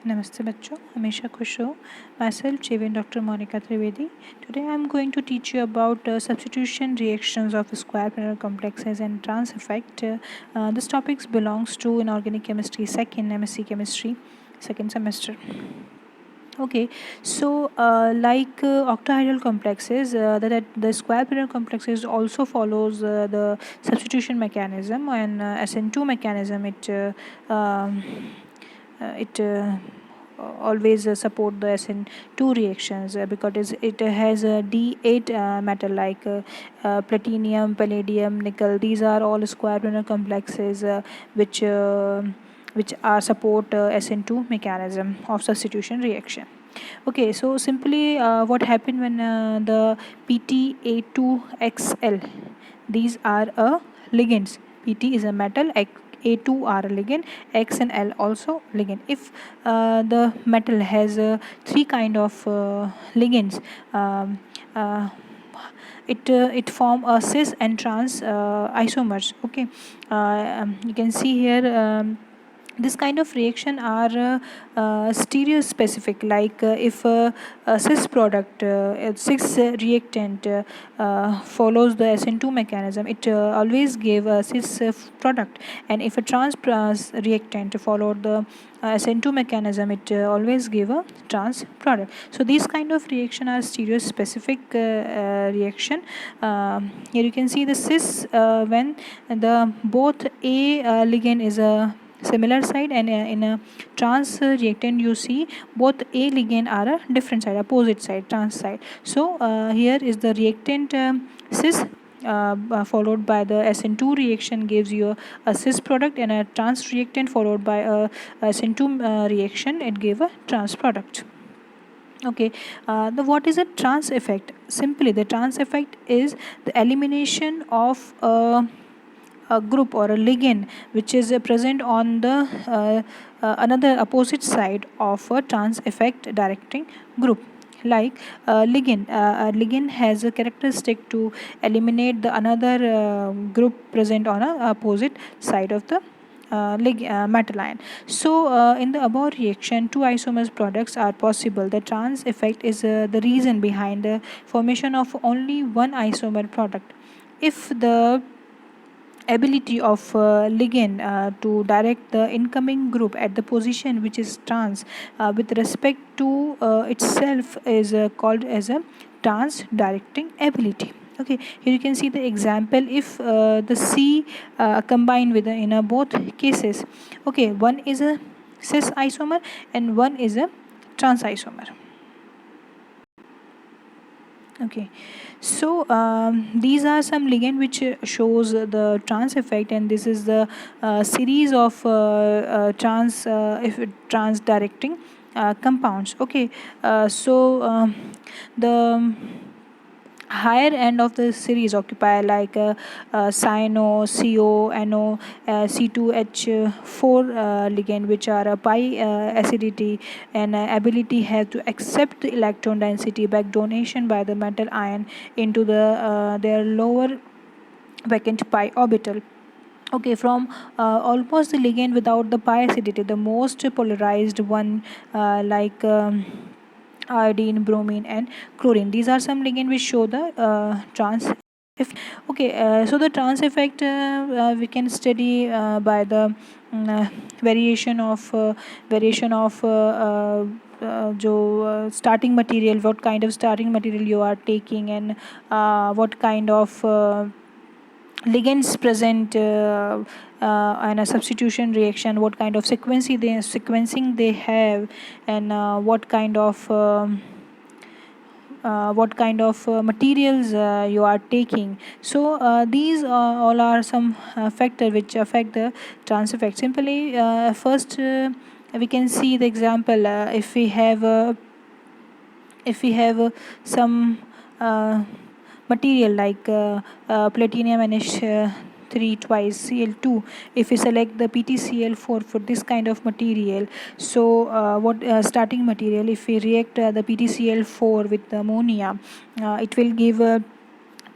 नमस्ते बच्चों, हमेशा खुश रहो। Myself Chevin Dr. Monica Trivedi. Today I am going to teach you about substitution reactions of square planar complexes and trans effect. This topic belongs to inorganic chemistry, second MSc chemistry, second semester. Okay, so octahedral complexes, the square planar complexes also follows the substitution mechanism and SN2 mechanism. It always support the SN2 reactions because it has a D8 metal like platinum, palladium, nickel. These are all square planar complexes which are support SN2 mechanism of substitution reaction. Okay, so simply what happened when the PTA2XL, these are ligands. PT is a metal, A2 are a ligand, X and L also ligand. If the metal has three kind of ligands, um, uh, it form a cis and trans isomers. Okay, you can see here. This kind of reaction are stereo specific, like if a cis product, a cis reactant follows the SN2 mechanism, it always gave a cis product, and if a trans reactant followed the SN2 mechanism, it always gave a trans product. So these kind of reaction are stereo specific reaction. Here you can see the cis when the both a ligand is a similar side, and in a trans reactant you see both a ligand are a different side, opposite side, trans side. So here is the reactant cis followed by the SN2 reaction gives you a cis product, and a trans reactant followed by a SN2 reaction, it gave a trans product. Okay, the what is a trans effect? Simply the trans effect is the elimination of a group or a ligand which is present on the another opposite side of a trans effect directing group. Like a ligand has a characteristic to eliminate the another group present on a opposite side of the metal ion. So in the above reaction, two isomers products are possible. The trans effect is the reason behind the formation of only one isomer product. If the ability of ligand to direct the incoming group at the position which is trans with respect to itself is called as a trans directing ability. Okay, here you can see the example. If the C combined with the in both cases, okay, one is a cis isomer and one is a trans isomer. Okay, so these are some ligand which shows the trans effect, and this is the series of trans directing compounds. Okay, so the higher end of the series occupy like cyano, CO, NO, C2H4 ligand, which are a pi acidity and ability have to accept the electron density back donation by the metal ion into their lower vacant pi orbital. Okay, from almost the ligand without the pi acidity, the most polarized one like iodine, bromine, and chlorine. These are some ligands which show the trans effect. Okay, so the trans effect we can study by the variation of starting material, what kind of starting material you are taking, and what kind of ligands present and a substitution reaction, what kind of sequencing they have, and what kind of materials you are taking. So these all are some factors which affect the trans effect. Simply first we can see the example. If we have some material like platinum NH3 twice Cl2, if we select the PtCl4 for this kind of material, so what starting material, if we react the PtCl4 with the ammonia, it will give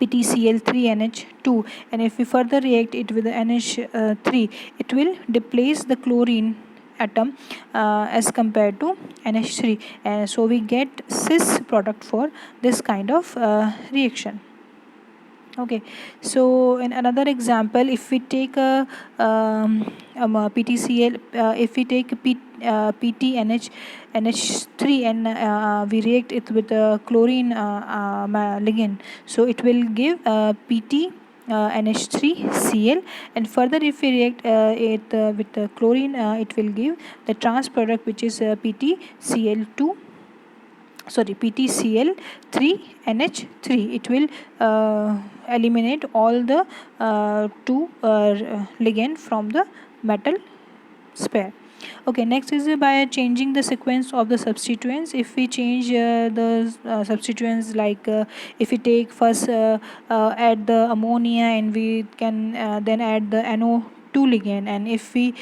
PtCl3NH2, and if we further react it with the NH3, it will displace the chlorine atom as compared to NH3, and so we get cis product for this kind of reaction. Okay, so in another example, if we take a PTCl, if we take PTNH NH3 and we react it with a chlorine ligand, so it will give PT NH3Cl, and further if we react it with chlorine, it will give the trans product, which is PTCl2, sorry, PTCl3NH3. It will eliminate all the two ligand from the metal sphere. Okay, next is by changing the sequence of the substituents. If we change the substituents, like if we take first add the ammonia, and we can then add the NO2 ligand, and if we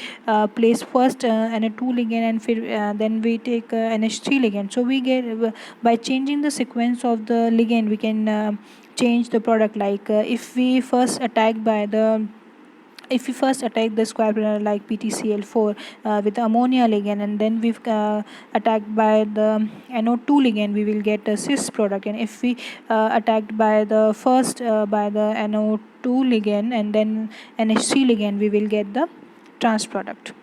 place first NO2 ligand, and then we take NH3 ligand, so we get by changing the sequence of the ligand, we can change the product. Like if we first attack the square planar like PTCl4 with the ammonia ligand, and then we've attacked by the NO2 ligand, we will get a cis product. And if we attacked by the first by the NO2 ligand and then NH3 ligand, we will get the trans product.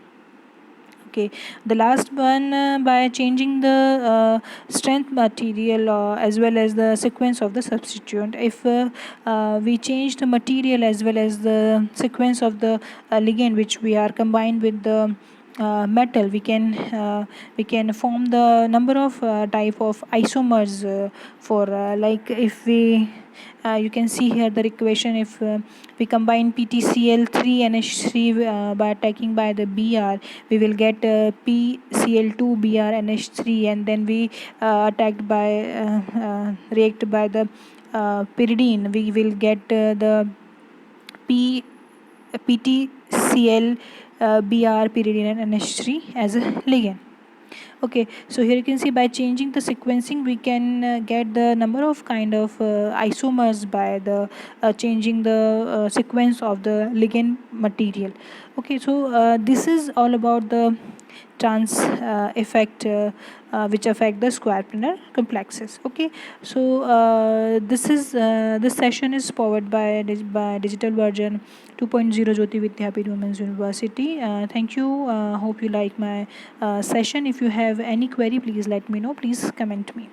Okay, the last one, by changing the strength material as well as the sequence of the substituent. If we change the material as well as the sequence of the ligand which we are combined with the metal, we can form the number of type of isomers for like if we you can see here the equation. If we combine PTCl3 NH3 by attacking by the Br, we will get PCl2 Br NH3, and then we attacked by react by the pyridine, we will get the PTCl Br pyridine and NH3 as a ligand. Okay, so here you can see by changing the sequencing, we can get the number of kind of isomers by the changing the sequence of the ligand material. Okay, so this is all about the trans effect which affect the square planar complexes. Okay, so this session is powered by Digital Version 2.0 Jyoti Vidyapeeth Women's University. Thank you. Hope you like my session. If you have any query, please let me know. Please comment me.